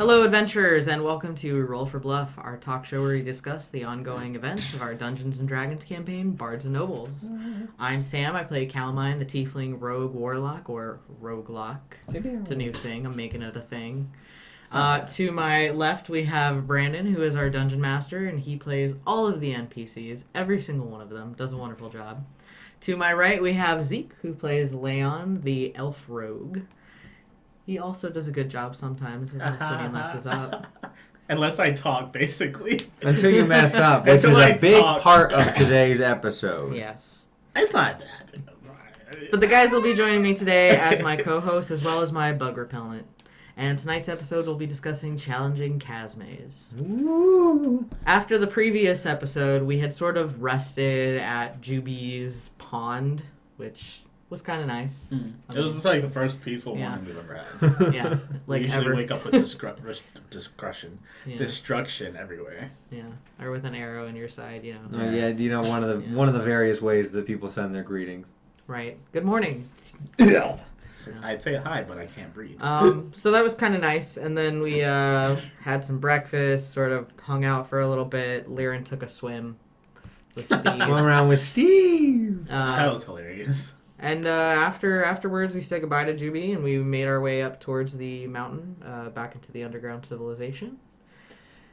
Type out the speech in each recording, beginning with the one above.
Hello, adventurers, and welcome to Roll for Bluff, our talk show where we discuss the ongoing events of our Dungeons & Dragons campaign, Bards and Nobles. I'm Sam. I play Calamine, the Tiefling Rogue Warlock, or Roguelock. It's a new thing. I'm making it a thing. To my left, we have Brandon, who is our Dungeon Master, and he plays all of the NPCs, every single one of them. Does a wonderful job. To my right, we have Zeke, who plays Leon, the Elf Rogue. He also does a good job sometimes, unless when he messes up. Unless I talk, basically. Until you mess up, which is a big part of today's episode. Yes. It's not bad. But the guys will be joining me today as my co-host, as well as my bug repellent. And tonight's episode will be discussing challenging Chasmes. Ooh. After the previous episode, we had sort of rested at Juby's pond, which was kind of nice. It was like the first peaceful morning we've ever had. Yeah, like we usually ever. wake up with destruction everywhere. Yeah, or with an arrow in your side, you know. Oh, yeah, you know one of the various ways that people send their greetings. Right. Good morning. I'd say hi, but I can't breathe. So that was kind of nice, and then we had some breakfast, sort of hung out for a little bit. Liren took a swim with Steve. Swim around with Steve. That was hilarious. And afterwards, we said goodbye to Juby, and we made our way up towards the mountain, back into the underground civilization.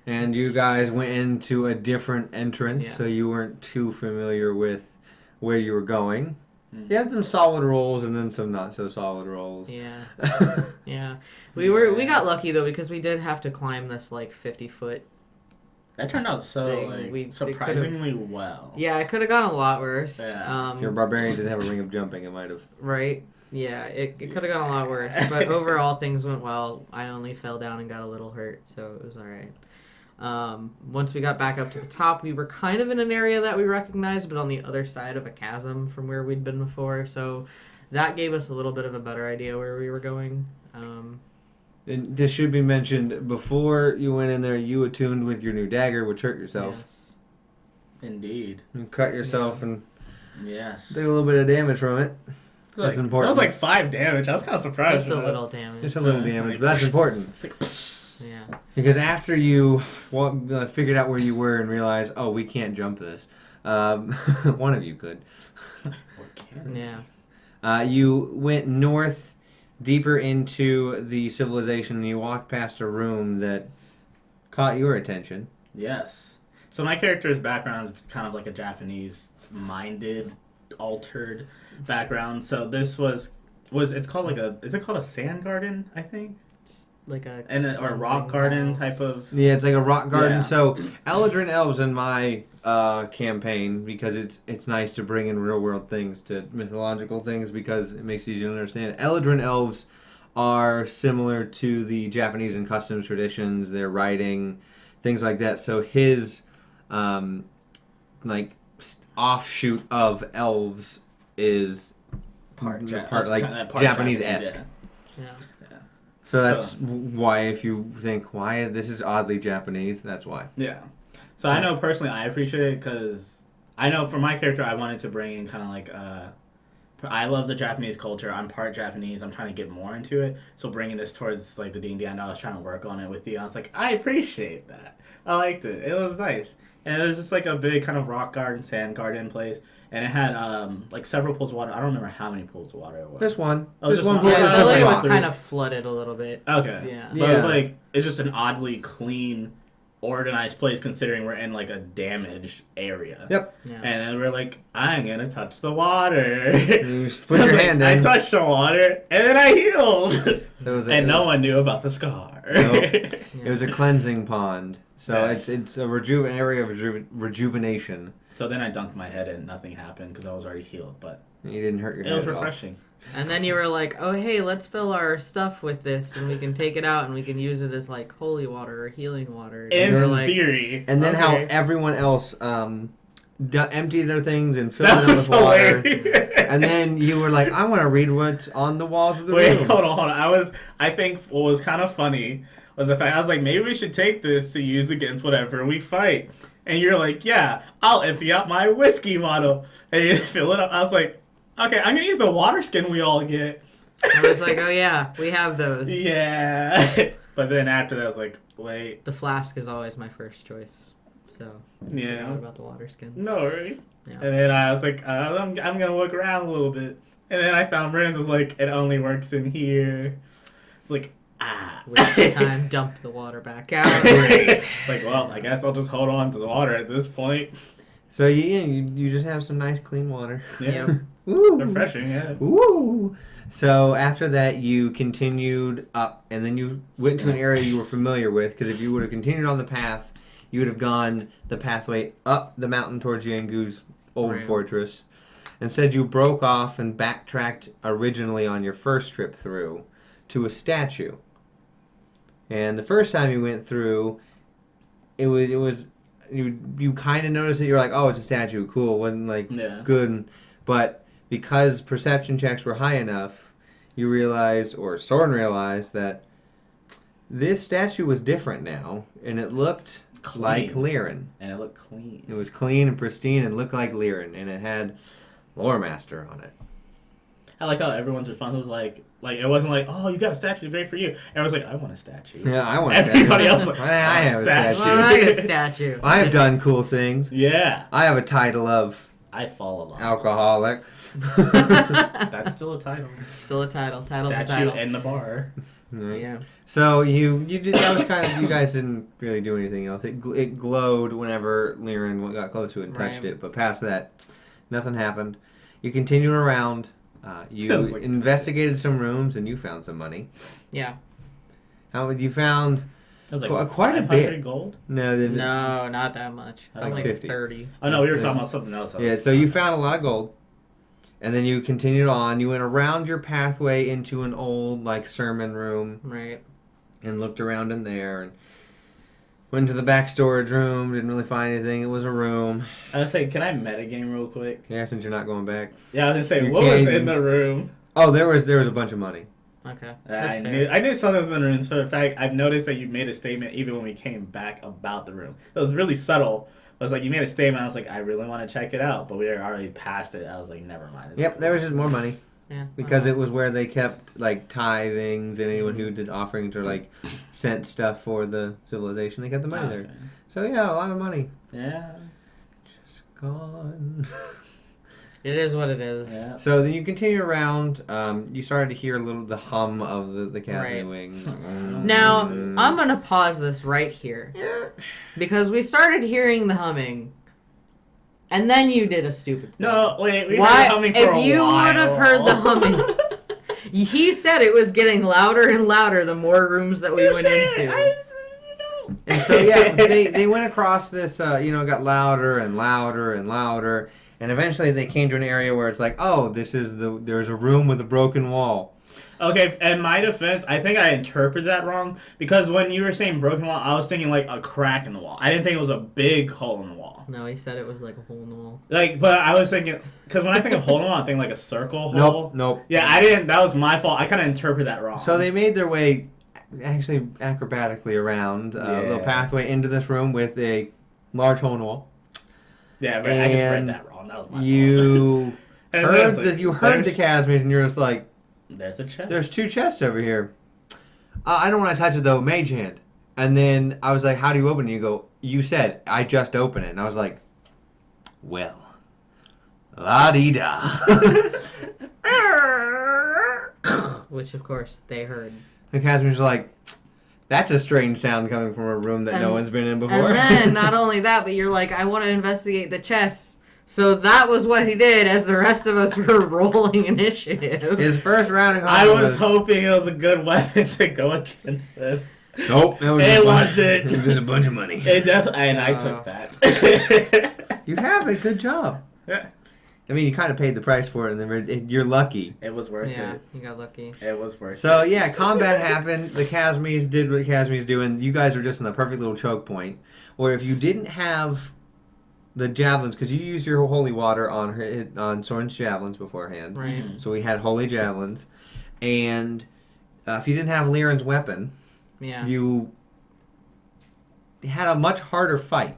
And you guys went into a different entrance, so you weren't too familiar with where you were going. You had some solid rolls and then some not so solid rolls. Yeah. Yeah. We got lucky though, because we did have to climb this like 50-foot. That turned out surprisingly well. Yeah, it could have gone a lot worse. Yeah. If your barbarian didn't have a ring of jumping, it might have. Right. Yeah, it could have gone a lot worse. But overall, things went well. I only fell down and got a little hurt, so it was all right. Once we got back up to the top, we were kind of in an area that we recognized, but on the other side of a chasm from where we'd been before. So that gave us a little bit of a better idea where we were going. And this should be mentioned, before you went in there, you attuned with your new dagger, which hurt yourself. Yes. Indeed. You cut yourself and Yes. did a little bit of damage from it. That's important. That was like 5 damage. I was kind of surprised. Just a little damage. Just a little damage, but that's important. Yeah. Because after you figured out where you were and realized, oh, we can't jump this, one of you could. Yeah. You went north, deeper into the civilization, and you walked past a room that caught your attention. Yes. So my character's background is kind of like a Japanese-minded, altered background. So this was it's called like is it called a sand garden, I think? Like a or rock garden type of. Yeah, it's like a rock garden. Yeah. So Eldrin Elves in my campaign, because it's nice to bring in real world things to mythological things because it makes it easier to understand. Eldrin Elves are similar to the Japanese and customs traditions, their writing, things like that. So his offshoot of elves is part Japanese-esque. Yeah. So that's why, if you think, why this is oddly Japanese, that's why. Yeah. So I know personally I appreciate it because I know for my character I wanted to bring in kind of like I love the Japanese culture. I'm part Japanese. I'm trying to get more into it. So bringing this towards like the D&D, I know I was trying to work on it with you. I was like, I appreciate that. I liked it. It was nice. And it was just like a big kind of rock garden, sand garden place. And it had like several pools of water. I don't remember how many pools of water it was. Just one. Oh, just one pool. pool. Yeah, Yeah, the lake like was kind of flooded a little bit. Okay. Yeah. But it was like, it's just an oddly clean, organized place considering we're in like a damaged area. Yep. Yeah. And then we're like, I'm going to touch the water. You put your hand in. I touched the water and then I healed. So and no one knew about the scar. Nope. It was a cleansing pond. So Yes. it's a area of rejuvenation. So then I dunked my head in. Nothing happened because I was already healed. But You didn't hurt your head it was at all. refreshing. And then you were like, oh, hey, let's fill our stuff with this, and we can take it out, and we can use it as, like, holy water or healing water. And In you were like, theory. And then how Okay. everyone else emptied their things and filled That them was with water. hilarious. And then you were like, I want to read what's on the walls of the Wait, room. hold on. I think what was kind of funny was the fact I was like, maybe we should take this to use against whatever we fight. And you're like, yeah, I'll empty out my whiskey bottle. And you fill it up. I was like, okay, I'm going to use the water skin we all get. I was like, oh, yeah, we have those. Yeah. But then after that, I was like, wait. The flask is always my first choice. So, Yeah. forgot about the water skin. No worries. Yeah. And then I was like, I'm going to look around a little bit. And then I found Brandon's was like, it only works in here. It's like, Waste of time, dump the water back out. Like, well, I guess I'll just hold on to the water at this point. So you just have some nice clean water. Yeah. Yep. Woo. Refreshing, yeah. Woo! So after that, you continued up, and then you went to an area you were familiar with, because if you would have continued on the path, you would have gone the pathway up the mountain towards Yangu's old Right. fortress. Instead, you broke off and backtracked originally on your first trip through to a statue. And the first time you went through, you kind of noticed that you're like, oh, it's a statue, cool, wasn't like Yeah. good, but because perception checks were high enough, you realized, or Soren realized, that this statue was different now, and it looked Clean. like Lyran. And it looked clean. It was clean and pristine and looked like Lyran, and it had Lore Master on it. I like how everyone's response was like it wasn't like, oh, you got a statue, great for you. Everyone's like, I want a statue. Yeah, I want Everybody a else statue. like, I have a statue. statue. Well, I got a statue. I have done cool things. Yeah. I have a title of I fall along. alcoholic. That's still a title. Still a title. Title's Statue a title. in the bar. Right. Yeah. So you did, that was kind of, you guys didn't really do anything else. It glowed whenever Lyran got close to it and touched Right. it, but past that, nothing happened. You continued around. You Feels like investigated some rooms and you found some money. Yeah. You found It was like quite a 500 bit. gold. No, No, not that much. Like 50. 30. Oh no, we were Yeah. talking about something else. Yeah, so you found a lot of gold, and then you continued on. You went around your pathway into an old like sermon room Right. and looked around in there and went to the back storage room. Didn't really find anything. It was a room. I was saying, can I metagame real quick? Yeah, since you're not going back. Yeah, I was gonna say, You what was can't- in the room? Oh, there was a bunch of money. Okay. That's I fair. knew something was in the room. So in fact, I've noticed that you made a statement even when we came back about the room. It was really subtle. It was like you made a statement. I was like, I really want to check it out, but we were already past it. I was like, never mind. It's Yep, cool. there was just more money Yeah. because it was where they kept like tithings and anyone who did offerings or like sent stuff for the civilization. They kept the money there. Okay. So yeah, a lot of money. Yeah. Just gone. It is what it is. Yeah. So then you continue around. You started to hear the hum of the Chasmes Right. wings. Now, Mm. I'm going to pause this right here. Because we started hearing the humming, and then you did a stupid thing. No, wait. We Why? heard humming for If a you while. would have heard the humming, he said it was getting louder and louder the more rooms that we went into. And so yeah, they went across this. Got louder and louder and louder, and eventually they came to an area where it's like, oh, there's a room with a broken wall. Okay, in my defense, I think I interpreted that wrong because when you were saying broken wall, I was thinking like a crack in the wall. I didn't think it was a big hole in the wall. No, he said it was like a hole in the wall. But I was thinking because when I think of hole in the wall, I think like a circle hole. Nope. Yeah, I didn't. That was my fault. I kind of interpreted that wrong. So they made their way, actually acrobatically around a little Yeah. pathway into this room with a large hole in the wall. Yeah, right, I just read And that wrong. That was my fault. You And then heard it's like, you heard the there's- Chasmes, and you're just like, There's a chest. there's two chests over here. I don't want to touch it though, mage hand. And then I was like, how do you open it? You go, you said, I just opened it. And I was like, well, la-dee-da. Which, of course, they heard. The Chasmes are like, that's a strange sound coming from a room that no And- one's been in before. And then, not only that, but you're like, I want to investigate the chests. So that was what he did as the rest of us were rolling initiative. His first round in I combat was hoping it was a good weapon to go against them. Nope. It It wasn't. It was just a bunch of money. It definitely, and I Oh. took that. You have it. Good job. Yeah. I mean, you kind of paid the price for it, and then you're lucky. It was worth Yeah, it. you got lucky. It was worth So it. yeah, combat happened. The Chasmes did what Chasmes do, and you guys were just in the perfect little choke point. Or if you didn't have the javelins, because you used your holy water on Soren's javelins beforehand, Right. so we had holy javelins, and if you didn't have Lyran's weapon, Yeah. you had a much harder fight.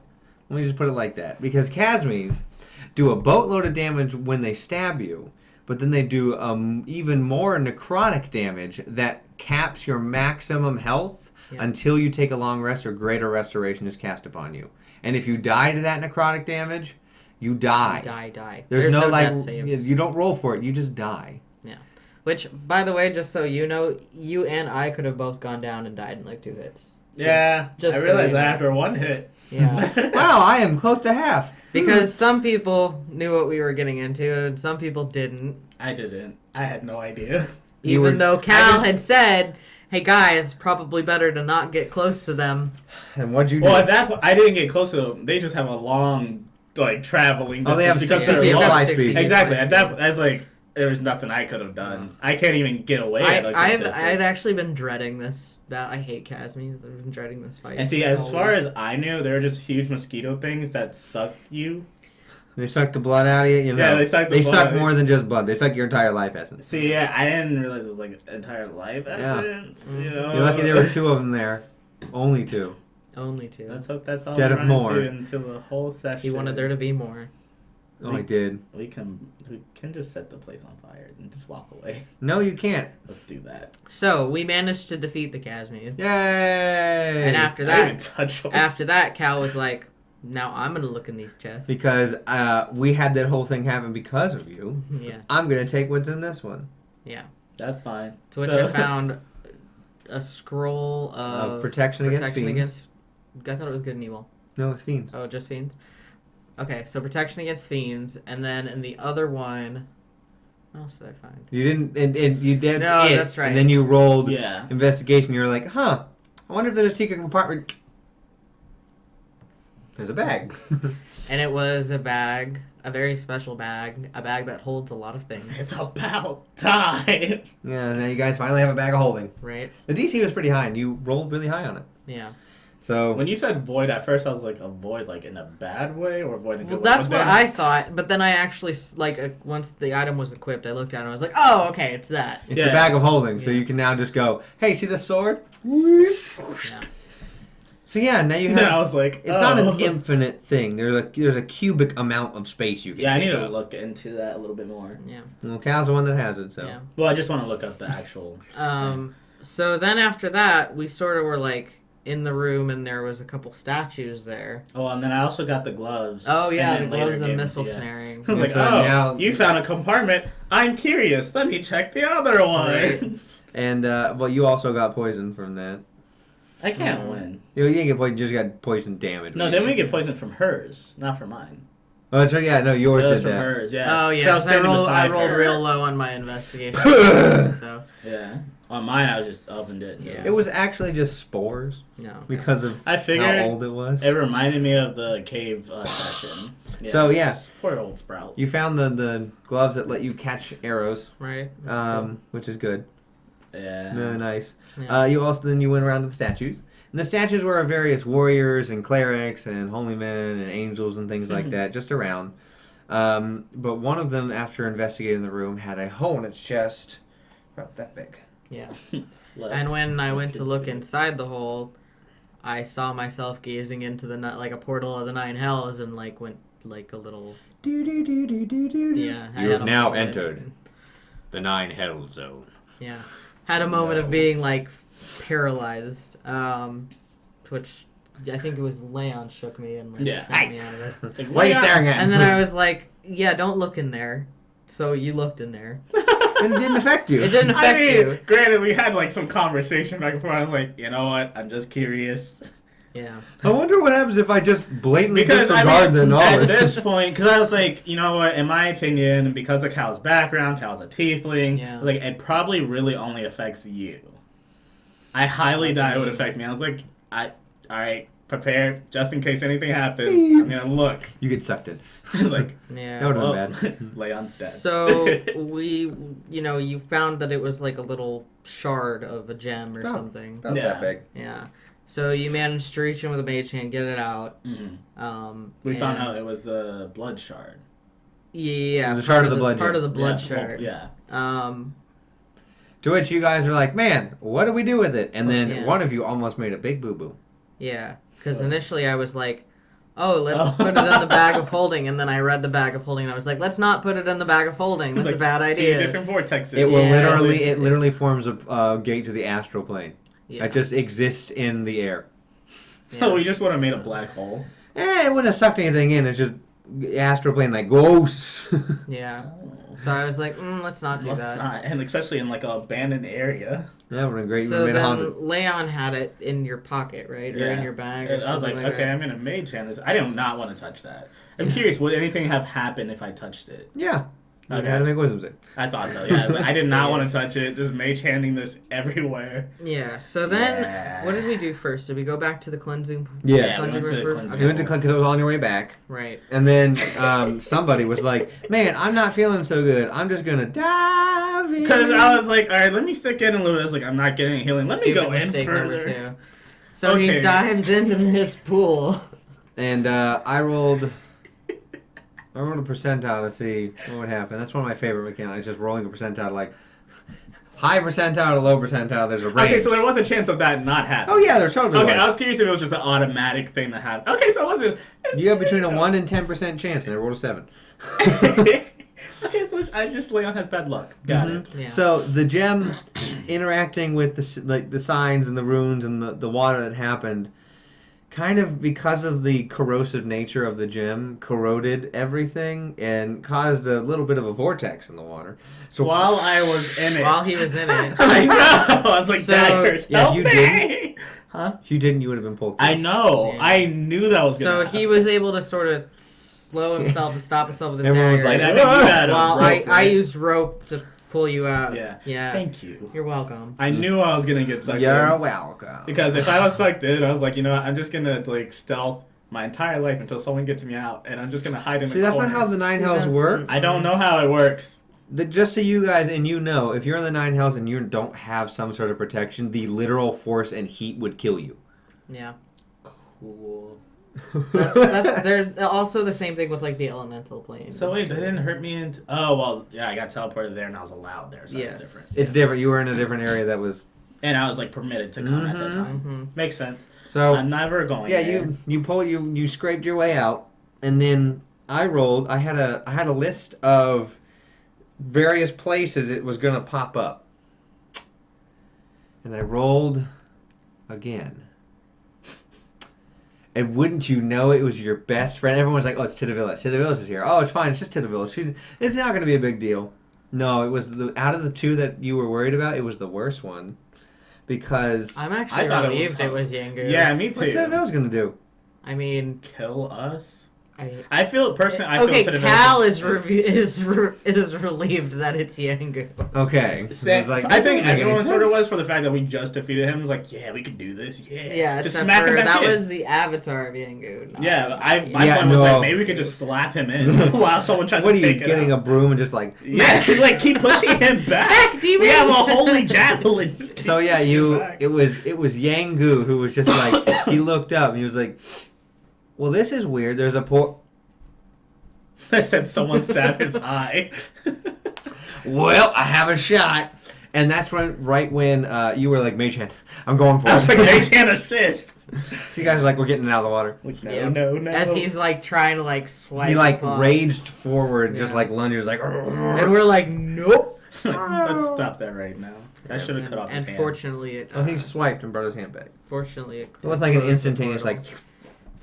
Let me just put it like that, because Chasmes do a boatload of damage when they stab you, but then they do even more necrotic damage that caps your maximum health Yeah. until you take a long rest or greater restoration is cast upon you. And if you die to that necrotic damage, you die. Die. There's no like, death saves. you don't roll for it, you just die. Yeah. Which, by the way, just so you know, you and I could have both gone down and died in like 2 hits. Yeah, Just I so realized you that know. after 1 hit. Yeah. Wow, I am close to half. Because some people knew what we were getting into, and some people didn't. I didn't. I had no idea. Even though Cal had said, hey guys, probably better to not get close to them. And what'd you do? Well, at that point, I didn't get close to them. They just have a long, like, traveling distance. Oh, they have because 60 they're feet long. fly speed. Exactly. At that, that's like, there was nothing I could have done. I can't even get away. At like that distance. I'd actually been dreading this. I hate Chasmes. I've been dreading this fight. And see, as far as I knew, there were just huge mosquito things that suck you. They suck the blood out of you. You know, Yeah, they suck the They blood. suck more than just blood. They suck your entire life essence. See, yeah, I didn't realize it was like an entire life essence. Mm-hmm. You know, You're lucky there were 2 of them there. Only 2. Only 2. That's all. Instead we of run more. into until the whole session. He wanted there to be more. Oh, I did. We can just set the place on fire and just walk away. No, you can't. Let's do that. So we managed to defeat the Chasmes. Yay! And after I didn't even that, touch them. after that, Cal was like, "Now I'm gonna look in these chests." Because we had that whole thing happen because of you. Yeah. I'm going to take what's in this one. Yeah. That's fine. To which I found a scroll of protection against fiends. I thought it was good and evil. No, it's fiends. Oh, just fiends? Okay, so protection against fiends, and then in the other one... What else did I find? You didn't, and you did. No, that's right. And then you rolled Yeah. investigation. You were like, huh, I wonder if there's a secret compartment. There's a bag. And it was a bag, a very special bag, a bag that holds a lot of things. It's about time. Yeah, now you guys finally have a bag of holding. Right? The DC was pretty high, and you rolled really high on it. Yeah. So When you said void, at first I was like, a void like in a bad way or void in a Well, good way? that's But what then- I thought, but then I actually, once the item was equipped, I looked at it and I was like, oh, okay, it's that. it's Yeah. a bag of holding, so Yeah. you can now just go, hey, see this sword? Yeah. So yeah, now you have. Then I was like, It's not an infinite thing. There's a cubic amount of space you can. Yeah, I need take to up. look into that a little bit more. Yeah. Well, Cal's the one that has it, so. Yeah. Well, I just want to look up the actual. So then after that, we sort of were like in the room and there was a couple statues there. Oh, and then I also got the gloves. Oh, yeah, the and then later gloves and games, missile yeah. snaring. I was like, So oh, now- you found a compartment. I'm curious. Let me check the other one. Right. And, well, you also got poisoned from that. I can't win. You didn't get poisoned, you just got poison damage. No, then we get poisoned from hers, not from mine. Oh, so yeah, no, yours It did was from that. hers, yeah. Oh, yeah, So I was 'cause standing I beside rolled her. real low on my investigation. So, Yeah. On mine, I was just opened it. Yeah. It was actually just spores no. because of I figured how old it was. it reminded me of the cave session. Yeah. So, yes. Poor old Sprout. You found the gloves that let you catch arrows, Right? That's which is good. Yeah. Really nice. Yeah. You also then you went around to the statues. And the statues were of various warriors and clerics and holy men and angels and things like that, just around. But one of them, after investigating the room, had a hole in its chest about that big. Yeah. Let's And when I went to look into it. inside the hole, I saw myself gazing into like a portal of the 9 hells and like went like a little. Yeah. I You had have a now moment. entered the 9 hell zone. Yeah. Had a moment of being like paralyzed, which I think it was Leon shook me and like Yeah. snapped me out of it. Like, What are you staring at? And then I was like, yeah, don't look in there. So you looked in there. And it didn't affect you. It didn't affect you. Granted, we had like some conversation back and forth. I'm like, you know what? I'm just curious. Yeah. I wonder what happens if I just blatantly Because disregard the at knowledge. this point, because I was like, you know what? In my opinion, because of Cal's background, Cal's a tiefling. Yeah. I was like, it probably really only affects you. I highly doubt it would affect me. I was like, all right, prepare just in case anything happens. I'm gonna look. You get sucked in. I was like, Yeah. That would have been bad. well, Leon's dead. So you found that it was like a little shard of a gem or something. About Yeah. that big. Yeah. So you managed to reach in with a mage hand, get it out. Mhm. We found out it was a blood shard. Yeah, It was a shard of the blood part gem. of the blood Yeah, shard. yeah. To which you guys are like, man, what do we do with it? And then Yeah. one of you almost made a big boo-boo. Yeah, because initially I was like, oh, let's put it in the bag of holding, and then I read the bag of holding, and I was like, let's not put it in the bag of holding. That's Like, a bad two idea. different vortexes. It will Yeah. literally forms a gate to the astral plane. Yeah. It just exists in the air. So we just would have made a black hole. It wouldn't have sucked anything in. It's just astral plane like ghosts. Yeah. So I was like, let's not do Let's that. not. And especially in like an abandoned area. That would have been great. So We made then 100. Leon had it in your pocket, right? Or Yeah. in your bag or And I was something like, like okay, that. I'm gonna mage hand this. I do not want to touch that. I'm curious, would anything have happened if I touched it? Yeah. You Okay. had to make wisdom save. I thought so. Yeah, I, was like, I did not want to touch it. Just mage handing this everywhere. Yeah. So then, Yeah. what did we do first? Did we go back to the cleansing? Yes. Yeah, we went to the river? cleansing You went to because it was on your way back. Right. And then somebody was like, man, I'm not feeling so good. I'm just going to dive in. Because I was like, all right, let me stick in a little bit. I was like, I'm not getting any healing. Let me Stupid go in mistake further. number 2. So he Okay. dives into this pool. And I rolled a percentile to see what would happen. That's one of my favorite mechanics, just rolling a percentile. Like, high percentile to low percentile, there's a range. Okay, so there was a chance of that not happening. Oh, yeah, there's totally Okay, I was. was curious if it was just an automatic thing that happened. Okay, so it wasn't. You have between a 1 and 10% chance, and I rolled a 7. Okay, so Leon has bad luck. Got it. Yeah. So the gem interacting with the signs and the runes and the water that happened, kind of because of the corrosive nature of the gem, corroded everything and caused a little bit of a vortex in the water. So While I was in it. While he was in it. I know. I was like, So- daggers, Yeah, help you me! didn't. Huh? if you didn't, you would have been pulled through. I know. Yeah. I knew that was So gonna he happen. was able to sort of slow himself and stop himself with a Everyone was dagger. like, And I think you had a Well, rope, I right? used rope to pull you out. Yeah. Yeah. Thank you. You're welcome. I knew I was gonna get sucked You're in. welcome. Because if I was sucked in, I was like, you know what, I'm just gonna like stealth my entire life until someone gets me out, and I'm just gonna hide in See, the that's corner. not how the Nine See, Hells that's- work. I don't know how it works. Just so you guys and you know, if you're in the Nine Hells and you don't have some sort of protection, the literal force and heat would kill you. Yeah. Cool. There's also the same thing with like the elemental plane. So wait, they didn't hurt me into. Oh well, yeah, I got teleported there and I was allowed there, so Yes. that's different. It's different. You were in a different area that was And I was like permitted to come at that time. Mm-hmm. Makes sense. so. I'm never going. Yeah, there. you scraped your way out, and then I rolled. I had a list of various places it was gonna pop up, and I rolled again. And wouldn't you know, it was your best friend. Everyone's like, "Oh, it's Tidavilla. Tidavilla is here. Oh, it's fine. It's just Tidavilla. It's not gonna be a big deal." No, it was out of the two that you were worried about, it was the worst one, because I'm actually I thought it was relieved it fun. was Yangu. Yeah, me too. what's Tidavilla's gonna do? I mean, Kill us. I feel personally. I okay, feel Cal is relieved that it's Yangu. Okay, so Say, it's like, I that think doesn't make any everyone sort of sense. was for the fact that we just defeated him. It was like, yeah, we could do this. Yeah, Yeah, just except smack him for back that in. was the avatar of Yangu. not Yeah, my Yeah, point was no. like maybe we could just slap him in while someone tries What to are you take it getting out. a broom and just like? Yeah, he's like keep pushing him back. Back, demon! We have a holy javelin. Just keep So yeah, pushing him back. it was Yangu who was just like, he looked up and he was like, well, this is weird. There's a I said someone stab his eye. well, I have a shot, and that's right when you were like, Mage Hand, I'm going for I was like, it. they can't assist. So you guys are like, we're getting it out of the water. Like, no, Yeah. no. As he's like trying to like swipe. He like the raged forward, just Yeah. like lunges, like. and we're like, nope. Like, let's stop that right now. I should have cut off his And hand. fortunately, it. Oh, he swiped and brought his hand back. Fortunately, it It was like an closed the instantaneous, like. portal.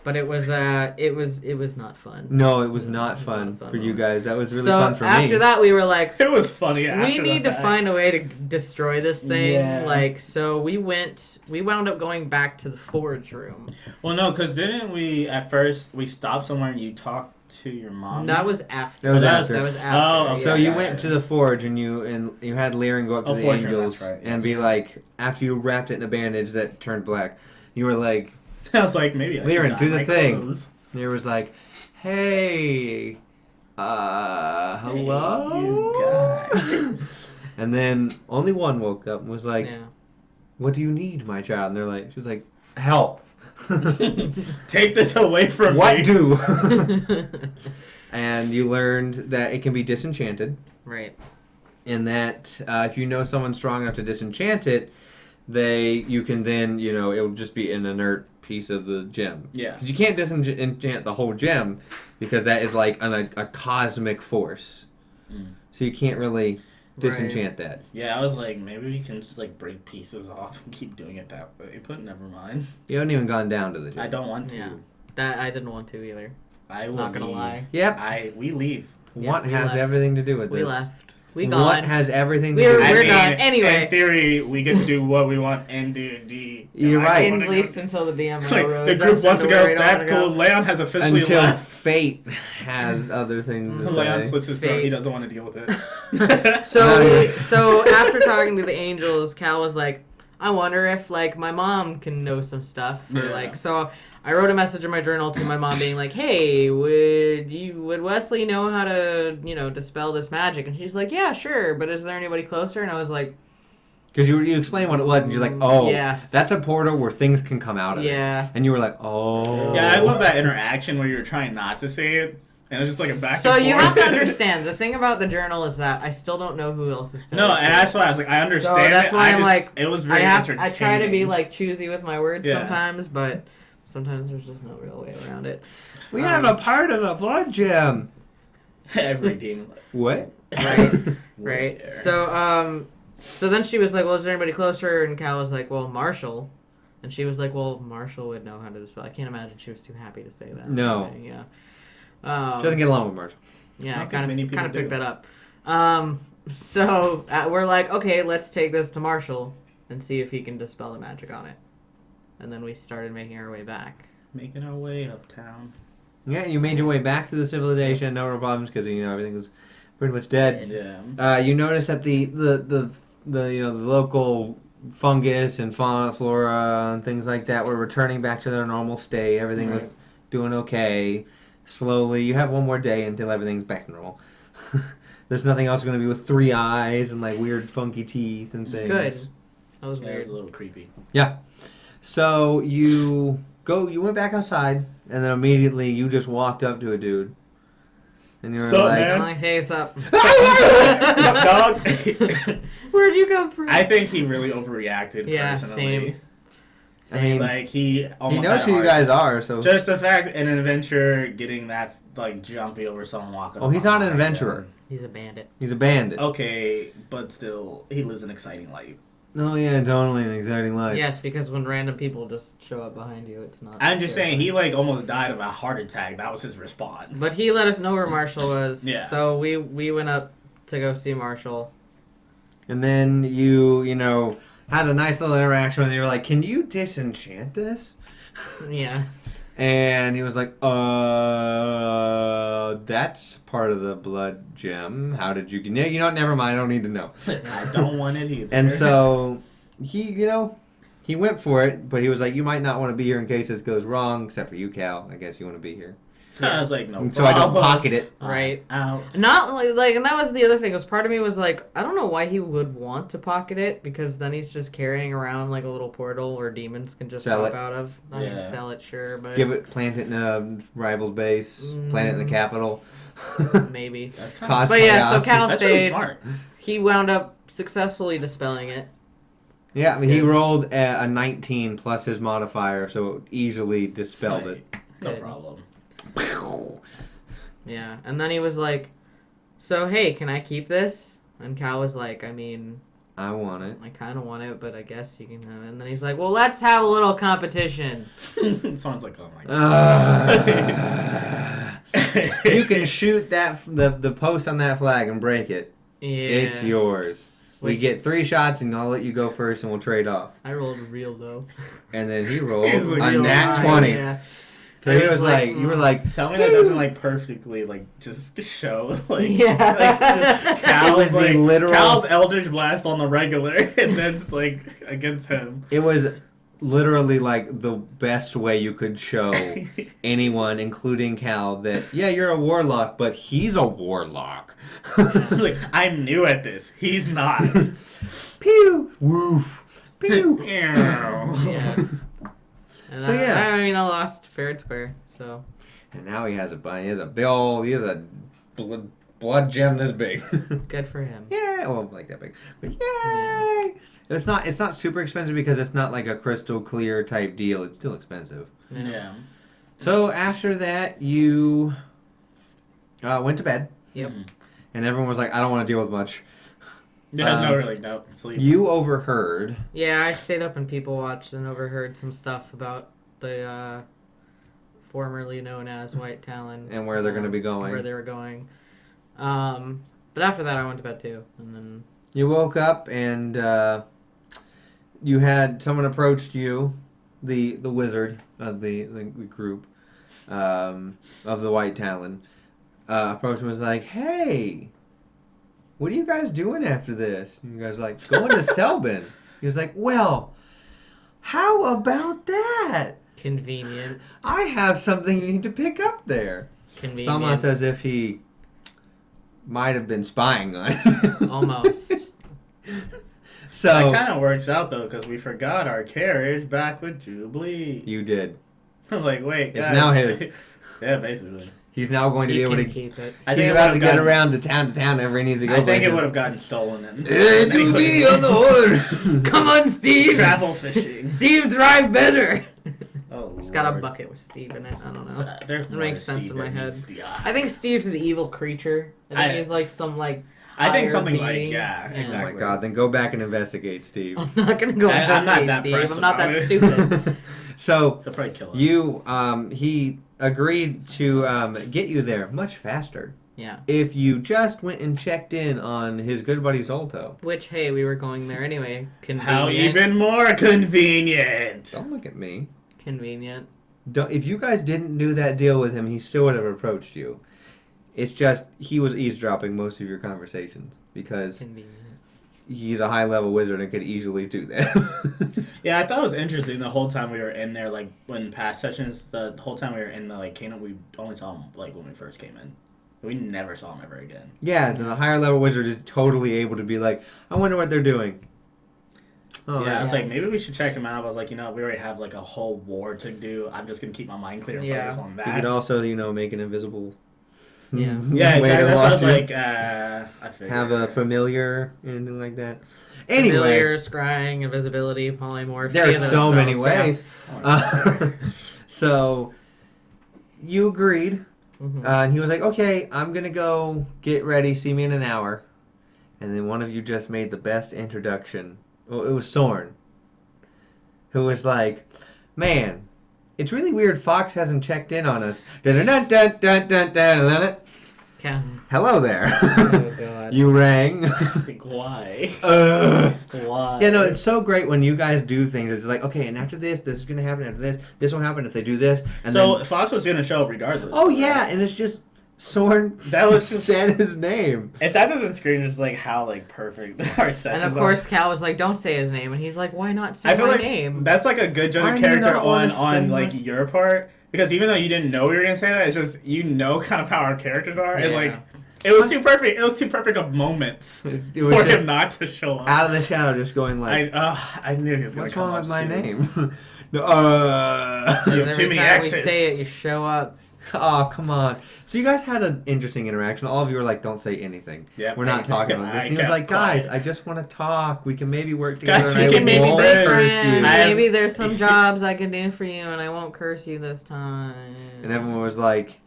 But it was not fun. No, it was not It was fun not fun for you moment. guys. That was really So fun for me. after that, we were like, It was funny. we after need to that. find a way to destroy this thing. Yeah. Like, so we wound up going back to the forge room. Well, no, because didn't we at first we stopped somewhere and you talked to your mom? That was after. That was after. That was after. Oh, So Yeah, you gotcha. went to the forge and you had Lyran go up to Oh, the forge room, angels that's right. and be like, after you wrapped it in a bandage that turned black, you were like, I was like, maybe I should Lyran, dye do the my thing. clothes. there was like, hey, hello? You guys. And then only one woke up and was like, Yeah. what do you need, my child? And they're like, she was like, help. Take this away from What me. do? And you learned that it can be disenchanted. Right. And that if you know someone's strong enough to disenchant it, you can then, it'll just be an inert piece of the gem. Yeah. Because you can't disenchant the whole gem because that is like a cosmic force. Mm. So you can't really. disenchant that. Yeah, I was like, maybe we can just like break pieces off and keep doing it that way. But never mind. You haven't even gone down to the gym. I don't want to. Yeah. That I didn't want to either. I will Not gonna leave. lie. Yep. We leave. What we has left. everything to do with We this? left. We gone. What has everything to We're- do with we're this? done. Anyway. In theory, we get to do what we want in D&D. You're I right. wanna At go- least until the DM Like, railroads. the group us wants to into where go. we don't That's wanna cool. go. Leon has officially Until left. fate has other things to Leon say. slits his throat. Fate. He doesn't want to deal with it. So after talking to the angels, Cal was like, I wonder if like my mom can know some stuff. Or, Yeah. like, so I wrote a message in my journal to my mom being like, hey, would Wesley know how to, dispel this magic? And she's like, yeah, sure, but is there anybody closer? And I was like, Because you explained what it was, and you're like, oh, yeah. that's a portal where things can come out of it. Yeah. And you were like, oh. Yeah, I love that interaction where you're trying not to say it, and it's just like a back So and you forth. have to understand, the thing about the journal is that I still don't know who else is telling No, it and to that's me. why I was like, I understand. So that's it. why I I'm just, like, it was very I entertaining. try to be like choosy with my words Yeah. sometimes, but sometimes there's just no real way around it. We have a part of the blood gem. every demon. What? Right. Right. There. So then she was like, well, is there anybody closer? And Cal was like, well, Marshall. And she was like, well, Marshall would know how to dispel. I can't imagine she was too happy to say that. No. Yeah. She doesn't get along with Marshall. Yeah, I I don't think many kind people of picked do. that up. So we're like, okay, let's take this to Marshall and see if he can dispel the magic on it. And then we started making our way back. Making our way uptown. Yeah, you made your way back to the civilization, no real problems, because everything was pretty much dead. Yeah. You notice that the local fungus and fauna, flora, and things like that were returning back to their normal state. Everything was doing okay. Slowly, you have one more day until everything's back to normal. There's nothing else going to be with 3 eyes and like weird funky teeth and things. Good. That was Yeah, it weird. was a little creepy. So you went back outside, and then immediately you just walked up to a dude. And you were Sup, like, man? My face up. What's up, dog? Where'd you come from? I think he really overreacted. Yeah, personally. I mean, Like he almost he knows had who a you heart. guys are, so. Just the fact in an adventure getting that like jumpy over someone walking. Oh, he's up not an behind adventurer. him. He's a bandit. He's a bandit. Okay, but still, he lives an exciting life. Oh, yeah, totally an exciting life. Yes, because when random people just show up behind you, it's not. I'm just saying, terrifying. he like almost died of a heart attack. That was his response. But he let us know where Marshall was. Yeah. So we went up to go see Marshall. And then you had a nice little interaction with him. You were like, can you disenchant this? Yeah. And he was like, that's part of the blood gem. How did you get... Yeah, never mind. I don't need to know. I don't want it either. And so he went for it, but he was like, you might not want to be here in case this goes wrong, except for you, Cal. I guess you want to be here. I was like, no. And so I don't problem. pocket it. Right. Out. Not like, and that was the other thing. Was part of me was like, I don't know why he would want to pocket it, because then he's just carrying around like a little portal where demons can just Sell pop it. out of. I mean, Yeah. sell it, sure, but Plant it in a rival's base. Plant it in the capital. maybe. That's kind Cause of. But yeah, so chaos. Cal That's really stayed. smart. He wound up successfully dispelling it. Yeah, I mean, he good. rolled a 19 plus his modifier, so it easily dispelled it. No Good. problem. Yeah, and then he was like, "So hey, can I keep this?" And Cal was like, "I mean, I want it. I kind of want it, but I guess you can have it." And then he's like, "Well, let's have a little competition." Someone's like, oh my god. You can shoot the post on that flag and break it. Yeah, It's yours. We Which- get 3 shots, and I'll let you go first, and we'll trade off. I rolled real though. And then he rolled He's like, a "Real nat high." 20. Yeah. So he was like, you were like, Tell me that doesn't like perfectly like just show like Yeah. like, just Cal's, It was the like, literal- Cal's Eldritch Blast on the regular and then like against him. it was literally like the best way you could show anyone, including Cal, that, yeah, you're a warlock, but he's a warlock. Like, I'm new at this. He's not. Pew! Woof! Pew! Yeah. And So, yeah. I mean, I lost fair and square. So And now he has a big old, he has a blood gem this big. good for him. Yeah, well, like that big. But yay! It's not super expensive because it's not like a crystal clear type deal. It's still expensive. Yeah. So after that, you went to bed, Yep. and everyone was like, "I don't want to deal with much." No sleep. You overheard. Yeah, I stayed up and people watched and overheard some stuff about the formerly known as White Talon. And where they're going to be going. Where they were going. But after that, I went to bed too. And then You woke up and you had someone approached you, the wizard of the group of the White Talon, approached and was like, "Hey, what are you guys doing after this?" And you guys were like, "Going to Selbin." He was like, "Well, how about that? convenient. I have something you need to pick up there." Convenient. It's almost as if he might have been spying on you. Almost. So That kind of works out though, because we forgot our carriage back with Jubilee. you did. I'm like, wait, It's guys. now his. Yeah, basically. He's now going to be You able can to. keep it. I He's think about to get around to town whenever he needs to go. I think it places. would have gotten stolen. And It will be on the horse. Come on, Steve! travel fishing. Steve, drive better! Oh, He's got a Lord. bucket with Steve in it. I don't know. There's It makes sense Steve in my that head. meets the eye. I think Steve's an evil creature. I think he's like some like. I think higher something being. yeah, Yeah. Oh exactly. my god! Then go back and investigate, Steve. I'm not gonna go I'm not investigate that Steve. pressed I'm not that about it. stupid. So He'll probably kill us. he agreed to get you there much faster Yeah. if you just went and checked in on his good buddy Zolto. Which, hey, we were going there anyway. Convenient. How even more convenient. Don't look at me. Convenient. If you guys didn't do that deal with him, he still would have approached you. It's just he was eavesdropping most of your conversations because Convenient. he's a high-level wizard and could easily do that. Yeah, I thought it was interesting the whole time we were in there, like when past sessions, the whole time we were in the like kingdom, we only saw him like when we first came in. We never saw him ever again. Yeah, the higher-level wizard is totally able to be like, I wonder what they're doing. Oh, Yeah, I was yeah. like, maybe we should check him out. I was like, we already have like a whole war to do. I'm just gonna keep my mind clear and Yeah. focus on that. You could also, make an invisible Yeah. yeah, way exactly. to That's what I watch was you. like. I figured. Have a familiar, anything like that. Anyway, Familiar, scrying, invisibility, polymorph. there are any of those so many spells, yeah. ways. Oh, So, you agreed. Mhm. And he was like, okay, I'm going to go get ready. See me in an hour. And then one of you just made the best introduction. Well, it was Sorn. Who was like, man, it's really weird Fox hasn't checked in on us. Dun-dun-dun-dun-dun-dun-dun-dun. Ca- Hello there. Oh, God. You rang. like, why? Why? Yeah, no, it's so great when you guys do things. It's like, okay, and after this is going to happen. After this will happen if they do this. And So then, Fox was gonna show up regardless. oh, yeah, and it's just Sorn That was just- said his name. If that doesn't scream just like how like perfect our sessions And of course, Cal was like, "Don't say his name," and he's like, "Why not say I feel my like name?" that's like a good Why judge do you character not wanna on say like my- your part, because even though you didn't know we were gonna say that, it's just kind of how our characters are, and Yeah. like it was too perfect. It was too perfect of moments It for was him just not to show up. out of the shadow, just going like, I knew he was gonna what's come wrong up with my soon. name? No, You Because have every too many time X's. we say it, you show up. Oh, come on. So you guys had an interesting interaction. All of you were like, don't say anything. Yep. We're not talking about this. I And he was kept like, guys, quiet. I just want to talk. We can maybe work together. Guys, and we I can maybe won't be curse friends. you." Maybe there's some jobs I can do for you, and I won't curse you this time. And everyone was like,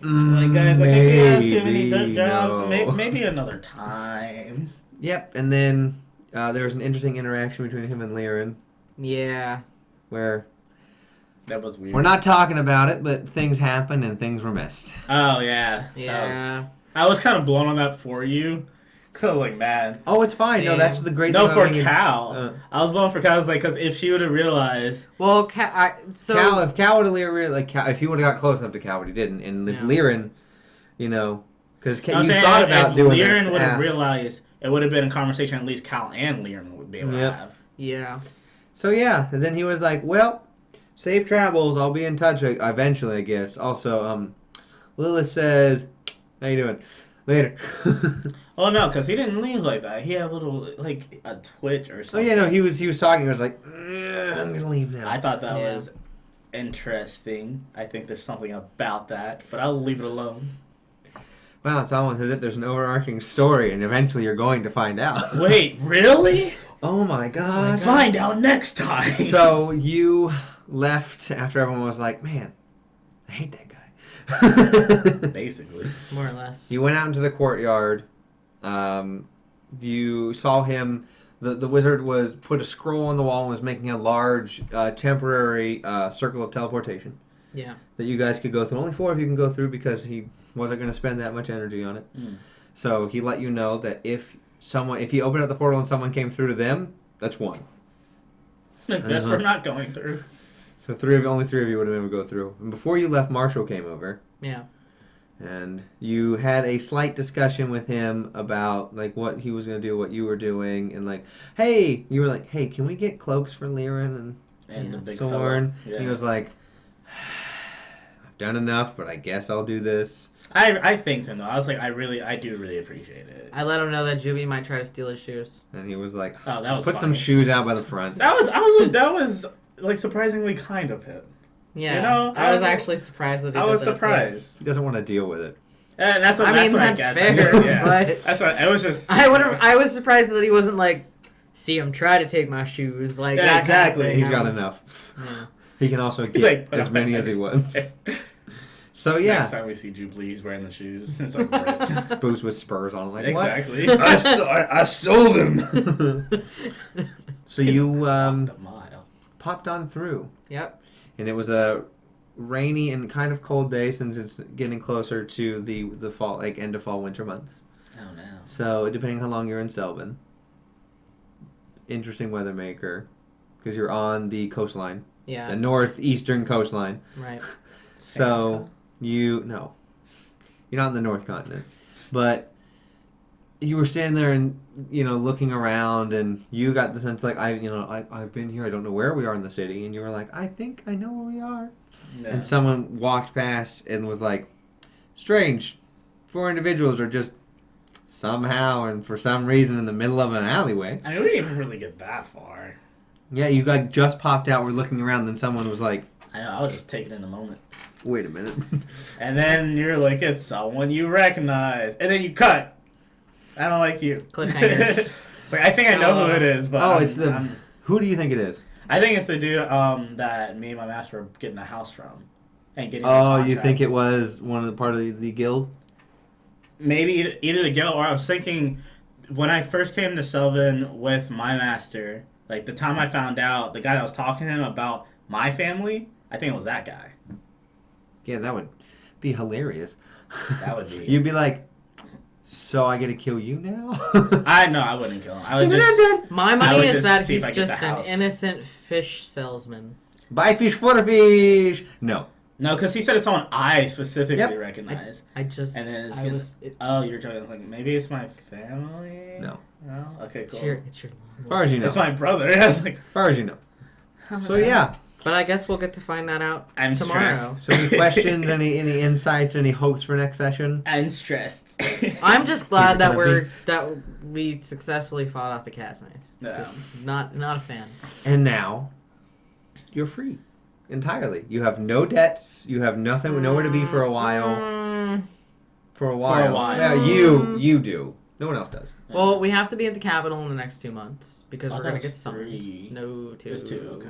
Like guys, like if you have too many maybe jobs, no. maybe another time. Yep. And then there was an interesting interaction between him and Liren Yeah. where That was weird. we're not talking about it, but things happened and things were missed. Oh yeah. Yeah. I was kind of blown on that for you, cause I was like, man. Oh, it's fine. No, Same. that's the great No, thing for about being a- Cal. I was blown for Cal. I was like, cause if she would have realized, Well, if Cal would have if he would have got close enough to Cal, but he didn't. And if Yeah. Liren, because you I'm saying thought about if doing Liren that. would have ask. realized, it would have been a conversation at least Cal and Liren would be able to Yep. have. yeah. So yeah, and then he was like, "Well, safe travels. I'll be in touch eventually, I guess." Also, Lilith says, "How you doing?" Later. Oh no, cause he didn't leave like that. He had a little like a twitch or Oh something. yeah, no, he was talking. He was like, "I'm gonna leave now." I thought that Yeah. was interesting. I think there's something about that, but I'll leave it alone. Wow, it's almost as if there's an overarching story, and eventually you're going to find out. Wait, really? Oh my god. Find out next time. So you left after everyone was like, "Man, I hate that guy." Basically. More or less. You went out into the courtyard, and you saw him. The wizard was put a scroll on the wall and was making a large temporary circle of teleportation. Yeah. That you guys could go through. Only 4 of you can go through because he wasn't going to spend that much energy on it. Mm. So he let you know that if you opened up the portal and someone came through to them, that's 1. That's we're not going through. So only 3 of you would have been able to go through. And before you left, Marshall came over. Yeah. And you had a slight discussion with him about like what he was going to do, what you were doing, and like, hey, you were like, hey, can we get cloaks for Liren And the big Sorn? Yeah. He was like, I've done enough, but I guess I'll do this. I thanked him though. I was like, I do really appreciate it. I let him know that Juby might try to steal his shoes. And he was like, Oh, that was put some funny. shoes out by the front. That was like surprisingly kind of him. Yeah. You know, I was actually surprised that he I did was that, too. surprised. He doesn't want to deal with it. And that's what I mean, that's guess. fair, Yeah. but- That's what it was just. I was surprised that he wasn't like, see him try to take my shoes. Like, Yeah, that exactly. Kind of thing. He's got enough. Yeah. He can also He's get like, as many as he wants. So yeah, Next time we see Jubilee, he's wearing the shoes. It's like ripped. boots with spurs on. Like Exactly. what? I stole them. So you The mile. popped on through, Yep. and it was a rainy and kind of cold day since it's getting closer to the fall, like end of fall, winter months. Oh no. So depending how long you're in Selvin, interesting weather maker, because you're on the coastline, Yeah. the northeastern coastline. Right. So you're not in the North Continent, but you were standing there and looking around, and you got the sense like I've been here. I don't know where we are in the city, and you were like, I think I know where we are. Yeah. And someone walked past and was like, strange, 4 individuals are just somehow and for some reason in the middle of an alleyway. I mean, we didn't even really get that far. Yeah, you like just popped out. We're looking around, then someone was like, I know. I was just taking in the moment. wait a minute. And then you're like, it's someone you recognize. And then you cut. I don't like you. Cliffhangers. It's like, I think I know who it is, but Who do you think it is? I think it's the dude that me and my master were getting the house from. And getting the Oh, contract. you think it was one of the part of the guild? Maybe either the guild, or I was thinking when I first came to Selvin with my master, like the time I found out, the guy that was talking to him about my family, I think it was that guy. Yeah, that would be hilarious. That would be. You'd be like, so I get to kill you now? I wouldn't kill him. I would just. My I money would is just that see if he's I get just the an house. innocent fish salesman. Buy fish for a fish. No. No, because he said it's someone I specifically Yep. recognize. I just. And then it's I gonna- was. Oh, you're joking. I was like, maybe it's my family? No. No? Okay, It's cool. your. As far as you know. It's my brother. I was like, As far as you know. So yeah. But I guess we'll get to find that out I'm tomorrow. stressed. So any questions, any insights, any hopes for next session? I'm stressed. I'm just glad that Gonna we successfully fought off the Chasmes. Yeah. Not a fan. And now, you're free. Entirely. You have no debts. You have nothing, nowhere to be for a while. For a while. Yeah, you do. No one else does. Well, we have to be at the capital in the next 2 months because I we're thought gonna it get was summoned. 3. No, 2. It was 2, okay.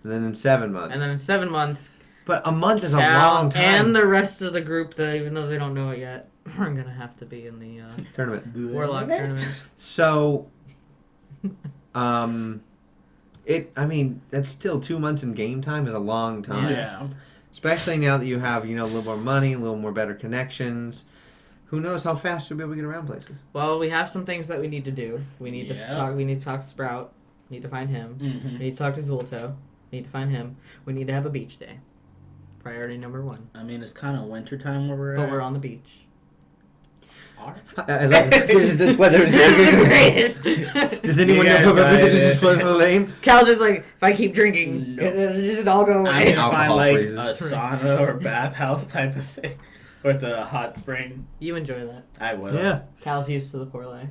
And then in 7 months. And then in 7 months, But a month is a Cal long time. and the rest of the group, even though they don't know it yet, we're gonna have to be in the Tournament. Warlock tournament. So, that's still 2 months in game time is a long time. Yeah. Especially now that you have, a little more money, a little more better connections. Who knows how fast you'll be able to get around places. Well, we have some things that we need to do. We need Yeah. to talk. We need to talk to Sprout. We need to find him. Mm-hmm. We need to talk to Zulto. We need to find him. We need to have a beach day. Priority number 1. I mean, it's kind of winter time where we're at. But we're on the beach. I love this weather. Does anyone You know guys who got this it. is for the name? Cal's just like, if I keep drinking, No. it'll just all go I'm away. gonna find Alcohol like freezes. a sauna or bathhouse type of thing, with a hot spring. You enjoy that. I will. Yeah. Cal's used to the poor life.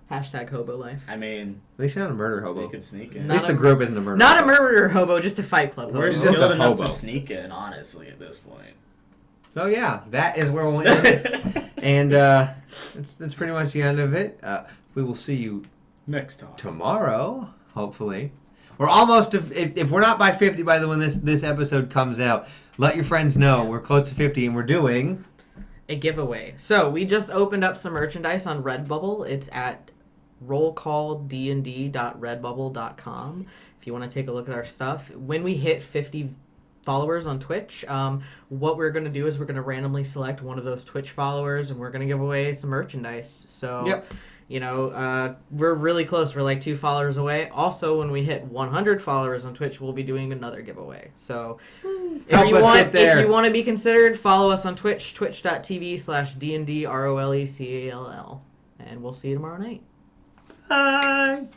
Hashtag hobo life. I mean, At least you're not a murder they hobo. could sneak At in. Not least the a- group isn't a murder Not a hobo. murderer hobo, just a fight club We're hobo. just skilled a enough hobo. to sneak in, honestly, at this point. So yeah, that is where we'll end. And that's pretty much the end of it. We will see you Next time. tomorrow, hopefully. We're almost, if we're not by 50 by the when this episode comes out, let your friends know. Yeah. We're close to 50 and we're doing... A giveaway. So we just opened up some merchandise on Redbubble. It's at rollcalldnd.redbubble.com if you want to take a look at our stuff. When we hit 50 followers on Twitch, what we're going to do is we're going to randomly select one of those Twitch followers and we're going to give away some merchandise. So, Yep. We're really close. We're like 2 followers away. Also, when we hit 100 followers on Twitch, we'll be doing another giveaway. So, Help us get there. if you want to be considered, follow us on Twitch, twitch.tv/DNDROLECALL. And we'll see you tomorrow night. Bye.